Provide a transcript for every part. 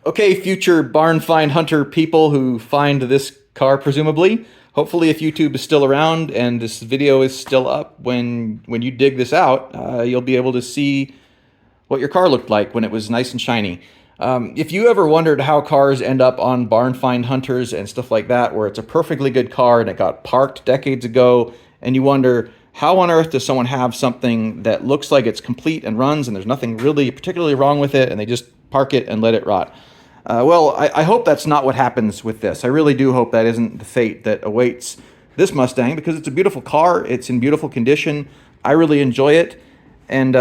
Okay, future barn find hunter people who find this car, presumably. Hopefully, if YouTube is still around and this video is still up, when you dig this out, you'll be able to see what your car looked like when it was nice and shiny. If you ever wondered how cars end up on barn find hunters and stuff like that, where it's a perfectly good car and it got parked decades ago, and you wonder how on earth does someone have something that looks like it's complete and runs and there's nothing really particularly wrong with it, and they just park it and let it rot. Well, I hope that's not what happens with this. I really do hope that isn't the fate that awaits this Mustang, because it's a beautiful car. It's in beautiful condition. I really enjoy it. And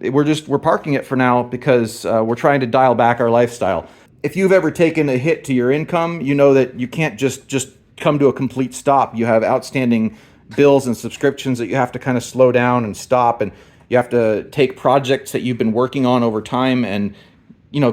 we're parking it for now because we're trying to dial back our lifestyle. If you've ever taken a hit to your income, you know that you can't just come to a complete stop. You have outstanding bills and subscriptions that you have to kind of slow down and stop, and you have to take projects that you've been working on over time and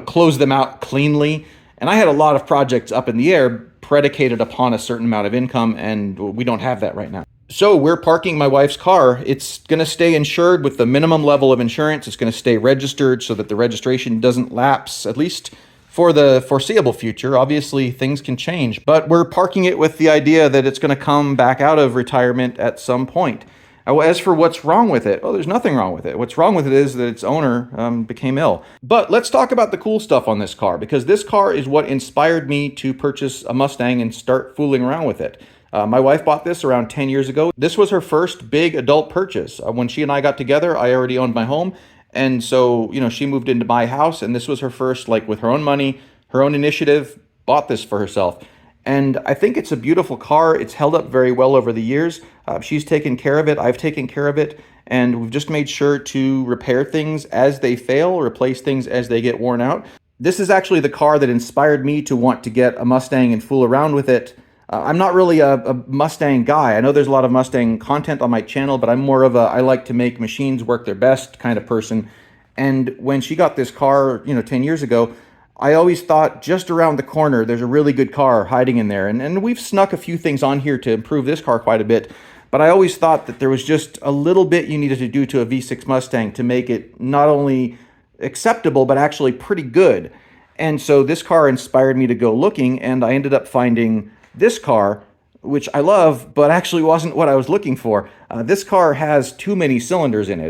close them out cleanly. And I had a lot of projects up in the air predicated upon a certain amount of income, and we don't have that right now. So we're parking my wife's car. It's going to stay insured with the minimum level of insurance. It's going to stay registered so that the registration doesn't lapse, at least for the foreseeable future. Obviously, things can change, but we're parking it with the idea that it's going to come back out of retirement at some point. As for what's wrong with it, well, there's nothing wrong with it. What's wrong with it is that its owner became ill. But let's talk about the cool stuff on this car, because this car is what inspired me to purchase a Mustang and start fooling around with it. My wife bought this around 10 years ago. This was her first big adult purchase. When she and I got together, I already owned my home. And so, she moved into my house, and this was her first, with her own money, her own initiative, bought this for herself. And I think it's a beautiful car. It's held up very well over the years. She's taken care of it. I've taken care of it. And we've just made sure to repair things as they fail, replace things as they get worn out. This is actually the car that inspired me to want to get a Mustang and fool around with it. I'm not really a Mustang guy. I know there's a lot of Mustang content on my channel, but I'm more of I like to make machines work their best kind of person. And when she got this car, 10 years ago, I always thought just around the corner, there's a really good car hiding in there. And we've snuck a few things on here to improve this car quite a bit. But I always thought that there was just a little bit you needed to do to a V6 Mustang to make it not only acceptable, but actually pretty good. And so this car inspired me to go looking, and I ended up finding this car, which I love, but actually wasn't what I was looking for. This car has too many cylinders in it.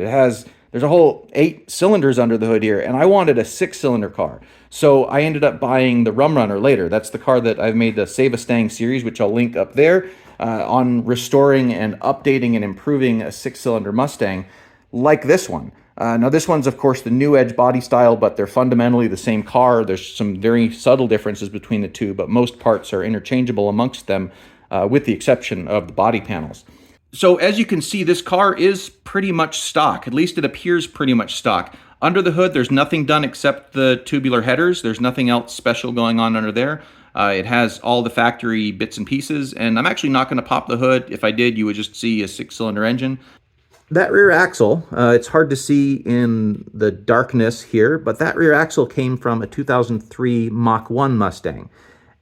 There's a whole 8 cylinders under the hood here, and I wanted a 6-cylinder car. So I ended up buying the Rum Runner later. That's the car that I've made the Save a Stang series, which I'll link up there, on restoring and updating and improving a 6-cylinder Mustang like this one. Now this one's, of course, the new Edge body style, but they're fundamentally the same car. There's some very subtle differences between the two, but most parts are interchangeable amongst them, with the exception of the body panels. So as you can see, this car is pretty much stock. At least it appears pretty much stock. Under the hood, there's nothing done except the tubular headers. There's nothing else special going on under there. It has all the factory bits and pieces, and I'm actually not going to pop the hood. If I did, you would just see a 6-cylinder engine. That rear axle, it's hard to see in the darkness here, but that rear axle came from a 2003 Mach 1 Mustang.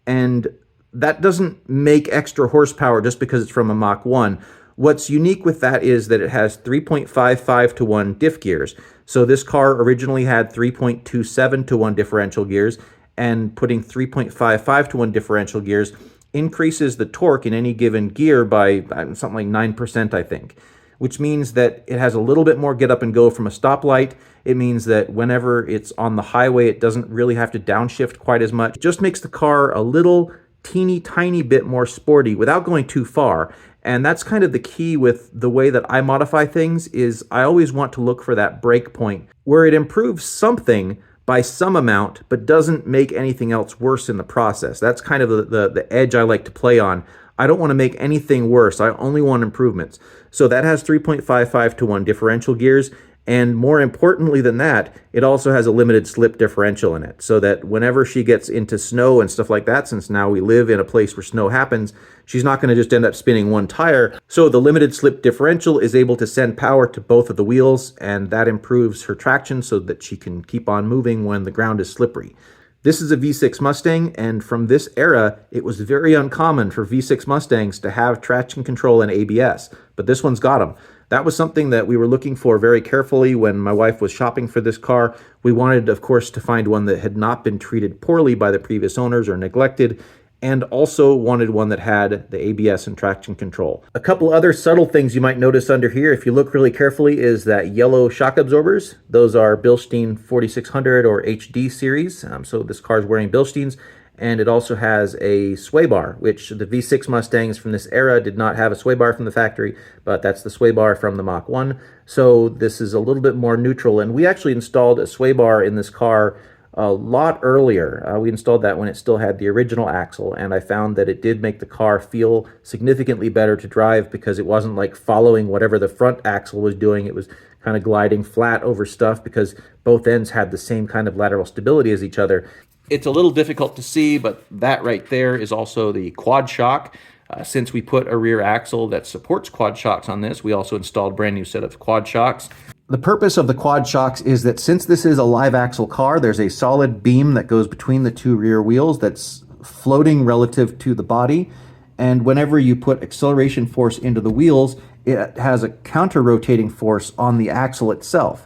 And that doesn't make extra horsepower just because it's from a Mach 1. What's unique with that is that it has 3.55 to 1 diff gears. So this car originally had 3.27 to 1 differential gears, and putting 3.55 to 1 differential gears increases the torque in any given gear by something like 9%, I think, which means that it has a little bit more get up and go from a stoplight. It means that whenever it's on the highway, it doesn't really have to downshift quite as much. It just makes the car a little teeny tiny bit more sporty without going too far. And that's kind of the key with the way that I modify things, is I always want to look for that break point where it improves something by some amount, but doesn't make anything else worse in the process. That's kind of the edge I like to play on. I don't want to make anything worse. I only want improvements. So that has 3.55 to 1 differential gears. And more importantly than that, it also has a limited slip differential in it, so that whenever she gets into snow and stuff like that, since now we live in a place where snow happens, she's not going to just end up spinning one tire. So the limited slip differential is able to send power to both of the wheels, and that improves her traction so that she can keep on moving when the ground is slippery. This is a V6 Mustang, and from this era, it was very uncommon for V6 Mustangs to have traction control and ABS, but this one's got them. That was something that we were looking for very carefully when my wife was shopping for this car. We wanted, of course, to find one that had not been treated poorly by the previous owners or neglected, and also wanted one that had the ABS and traction control. A couple other subtle things you might notice under here, if you look really carefully, is that yellow shock absorbers. Those are Bilstein 4600 or HD series, so this car is wearing Bilsteins. And it also has a sway bar, which the V6 Mustangs from this era did not have a sway bar from the factory, but that's the sway bar from the Mach 1. So this is a little bit more neutral, and we actually installed a sway bar in this car a lot earlier. We installed that when it still had the original axle, and I found that it did make the car feel significantly better to drive because it wasn't like following whatever the front axle was doing. It was kind of gliding flat over stuff because both ends had the same kind of lateral stability as each other. It's a little difficult to see, but that right there is also the quad shock. Since we put a rear axle that supports quad shocks on this, we also installed a brand new set of quad shocks. The purpose of the quad shocks is that since this is a live axle car, there's a solid beam that goes between the two rear wheels that's floating relative to the body. And whenever you put acceleration force into the wheels, it has a counter-rotating force on the axle itself.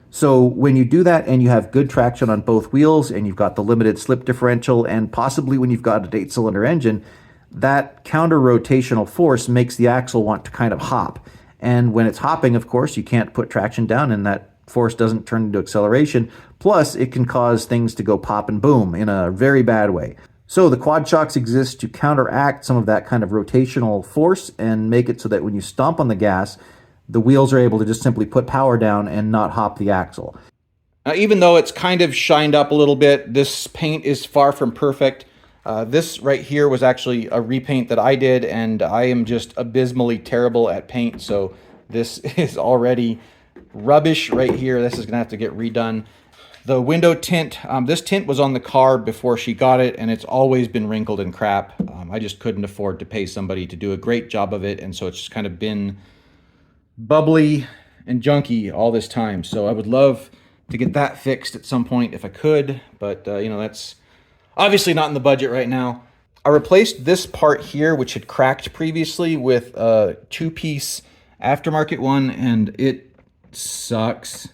So when you do that and you have good traction on both wheels and you've got the limited slip differential and possibly when you've got an 8-cylinder engine, that counter-rotational force makes the axle want to kind of hop. And when it's hopping, of course, you can't put traction down and that force doesn't turn into acceleration. Plus, it can cause things to go pop and boom in a very bad way. So the quad shocks exist to counteract some of that kind of rotational force and make it so that when you stomp on the gas, the wheels are able to just simply put power down and not hop the axle. Now, even though it's kind of shined up a little bit, this paint is far from perfect. This right here was actually a repaint that I did, and I am just abysmally terrible at paint, so this is already rubbish right here. This is going to have to get redone. The window tint, this tint was on the car before she got it, and it's always been wrinkled and crap. I just couldn't afford to pay somebody to do a great job of it, and so it's just kind of been bubbly and junky all this time. So I would love to get that fixed at some point if I could, but you know, that's obviously not in the budget right now. I replaced this part here, which had cracked previously, with a 2-piece aftermarket one, and it sucks.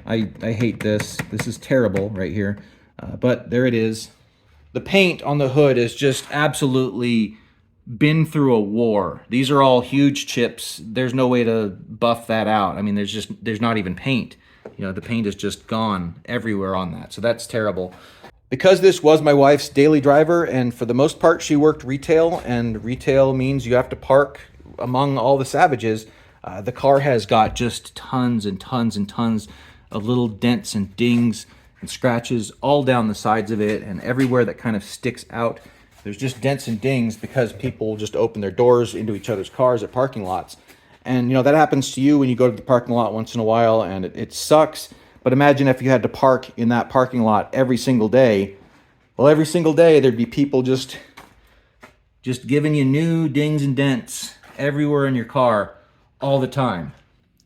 I hate this. This is terrible right here, but there it is. The paint on the hood is just absolutely been through a war. These are all huge chips. There's no way to buff that out. I mean, there's not even paint. You know, the paint is just gone everywhere on that. So that's terrible. Because this was my wife's daily driver, and for the most part she worked retail, and retail means you have to park among all the savages, the car has got just tons and tons and tons of little dents and dings and scratches all down the sides of it, and everywhere that kind of sticks out. There's just dents and dings because people just open their doors into each other's cars at parking lots. And, you know, that happens to you when you go to the parking lot once in a while, and it sucks. But imagine if you had to park in that parking lot every single day. Well, every single day there'd be people just giving you new dings and dents everywhere in your car all the time.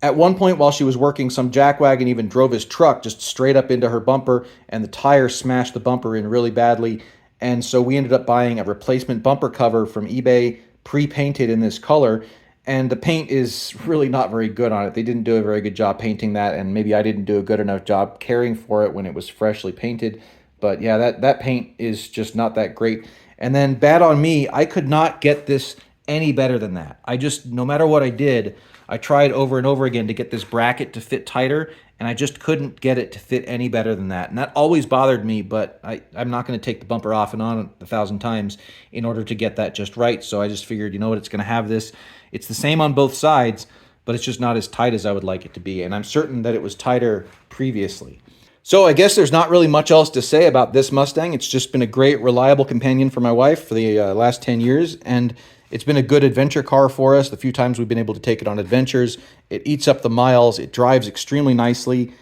At one point while she was working, some jackwagon even drove his truck just straight up into her bumper, and the tire smashed the bumper in really badly. And so we ended up buying a replacement bumper cover from eBay, pre-painted in this color, and the paint is really not very good on it. They didn't do a very good job painting that, and maybe I didn't do a good enough job caring for it when it was freshly painted. But yeah, that paint is just not that great. And then bad on me, I could not get this any better than that. No matter what I did, I tried over and over again to get this bracket to fit tighter, and I just couldn't get it to fit any better than that. And that always bothered me, but I'm not going to take the bumper off and on 1,000 times in order to get that just right. So I just figured, you know what, it's going to have this. It's the same on both sides, but it's just not as tight as I would like it to be. And I'm certain that it was tighter previously. So I guess there's not really much else to say about this Mustang. It's just been a great, reliable companion for my wife for the last 10 years. And it's been a good adventure car for us. The few times we've been able to take it on adventures, it eats up the miles, it drives extremely nicely,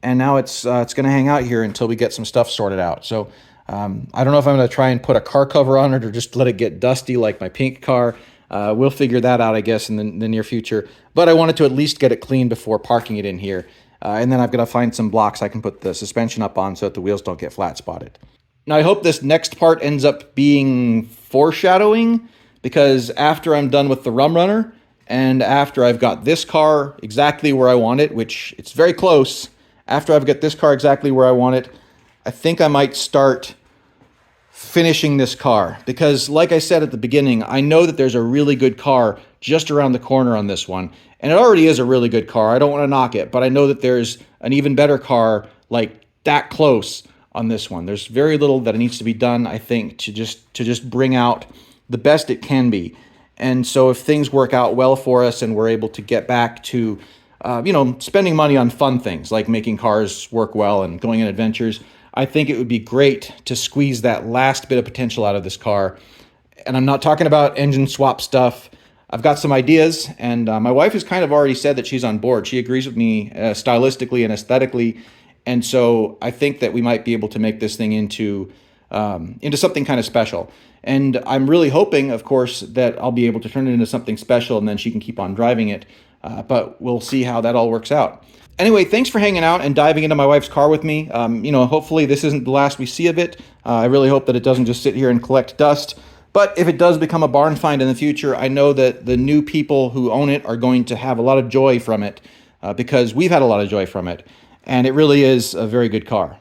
and now it's going to hang out here until we get some stuff sorted out. So I don't know if I'm going to try and put a car cover on it or just let it get dusty like my pink car. We'll figure that out, I guess, in the near future. But I wanted to at least get it clean before parking it in here. And then I've got to find some blocks I can put the suspension up on so that the wheels don't get flat spotted. Now, I hope this next part ends up being foreshadowing, because after I'm done with the Rum Runner and after I've got this car exactly where I want it, which it's very close, after I've got this car exactly where I want it, I think I might start finishing this car, because like I said at the beginning, I know that there's a really good car just around the corner on this one, and it already is a really good car. I don't want to knock it, but I know that there's an even better car like that close on this one. There's very little that needs to be done, I think, to just bring out the best it can be. And so if things work out well for us and we're able to get back to spending money on fun things like making cars work well and going on adventures, I think it would be great to squeeze that last bit of potential out of this car. And I'm not talking about engine swap stuff. I've got some ideas, and my wife has kind of already said that she's on board. She agrees with me stylistically and aesthetically, and so I think that we might be able to make this thing into something kind of special. And I'm really hoping, of course, that I'll be able to turn it into something special, and then she can keep on driving it. But we'll see how that all works out. Anyway, thanks for hanging out and diving into my wife's car with me. Hopefully this isn't the last we see of it. I really hope that it doesn't just sit here and collect dust. But if it does become a barn find in the future, I know that the new people who own it are going to have a lot of joy from it, because we've had a lot of joy from it. And it really is a very good car.